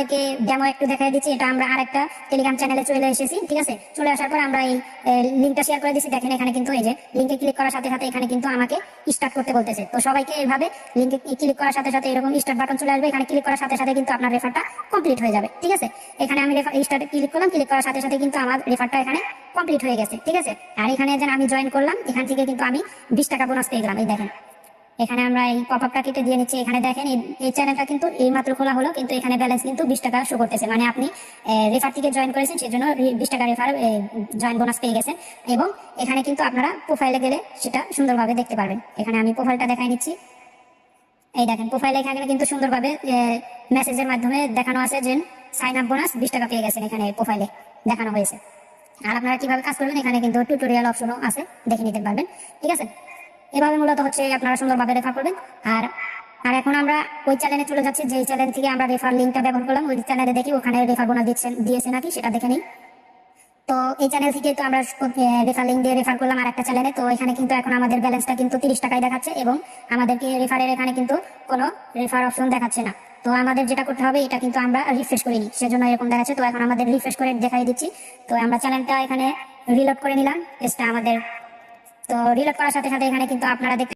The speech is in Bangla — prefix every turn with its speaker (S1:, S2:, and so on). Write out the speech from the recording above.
S1: থেকে ডেমো একটু দেখাই দিচ্ছি। এটা আমরা আরেকটা টেলিগ্রাম চ্যানেলে চলে এসেছি, ঠিক আছে। চলে আসার পর আমরা এই লিঙ্কটা শেয়ার করে দিচ্ছি। দেখেন এখানে কিন্তু এই যে লিঙ্কে ক্লিক করার সাথে সাথে এখানে কিন্তু আমাকে স্টার্ট করতে বলতেছে। তো সবাইকে এইভাবে লিঙ্কে ক্লিক করার সাথে সাথে এরকম স্টার্ট বাটন চলে আসবে। এখানে ক্লিক করার সাথে সাথে কিন্তু আপনার রেফারটা কমপ্লিট হয়ে যাবে, ঠিক আছে। এখানে আমি স্টার্টে ক্লিক করলাম, ক্লিক করার সাথে সাথে কিন্তু আমার রেফারটা এখানে কমপ্লিট হয়ে গেছে, ঠিক আছে। আর এখানে যেন আমি জয়েন করলাম, এখান থেকে কিন্তু আমি 20 টাকা বোনাস পেয়ে গেলাম। এই দেখেন এখানে আমরা এই পপআপটা কেটে দিয়ে নিচ্ছি। এখানে দেখেন এই চ্যানেলটা কিন্তু এই মাত্র খোলা হলো, কিন্তু এখানে ব্যালেন্স কিন্তু 20 টাকা শো করতেছে। মানে আপনি রেফার থেকে জয়েন করেছেন, সেজন্য 20 টাকা রেফার জয়েন বোনাস পেয়ে গেছেন। এবং এখানে কিন্তু আপনারা প্রোফাইলে গেলে সেটা সুন্দরভাবে দেখতে পারবেন। এখানে আমি প্রোফাইলটা দেখাই নিচ্ছি। এই দেখেন প্রোফাইলে এখানে কিন্তু সুন্দরভাবে মেসেজের মাধ্যমে দেখানো আছে যে সাইন আপ বোনাস 20 টাকা পেয়ে গেছেন, এখানে প্রোফাইলে দেখানো হয়েছে। আর আপনারা কিভাবে কাজ করবেন এখানে কিন্তু টিউটোরিয়াল অপশনও আছে, দেখে নিতে পারবেন, ঠিক আছে। এভাবে মূলত হচ্ছে আপনারা সুন্দরভাবে রেফার করবেন। আর আর এখন আমরা ওই চ্যানেলে চলে যাচ্ছি, যে চ্যানেল থেকে আমরা রেফার লিঙ্কটা ব্যবহার করলাম। ওই চ্যানেলে দেখি ওখানে রেফার বোনাস দিয়েছে নাকি সেটা দেখে নিই। তো এই চ্যানেল থেকে তো আমরা রেফার লিঙ্ক দিয়ে রেফার করলাম আর একটা চ্যানেলে। তো এখানে কিন্তু এখন আমাদের ব্যালেন্সটা কিন্তু 30 টাকায় দেখাচ্ছে এবং আমাদেরকে রেফারের এখানে কিন্তু কোনো রেফার অপশন দেখাচ্ছে না। তো আমাদের যেটা করতে হবে, এটা কিন্তু আমরা রিফ্রেশ করিনি, সেজন্য এরকম দেখাচ্ছে। তো এখন আমাদের রিফ্রেশ করে দেখাই দিচ্ছি। তো আমরা চ্যানেলটা এখানে রিলোড করে নিলাম পেজটা আমাদের। তো রিলোড করার সাথে সাথে এখানে কিন্তু আপনারা দেখতে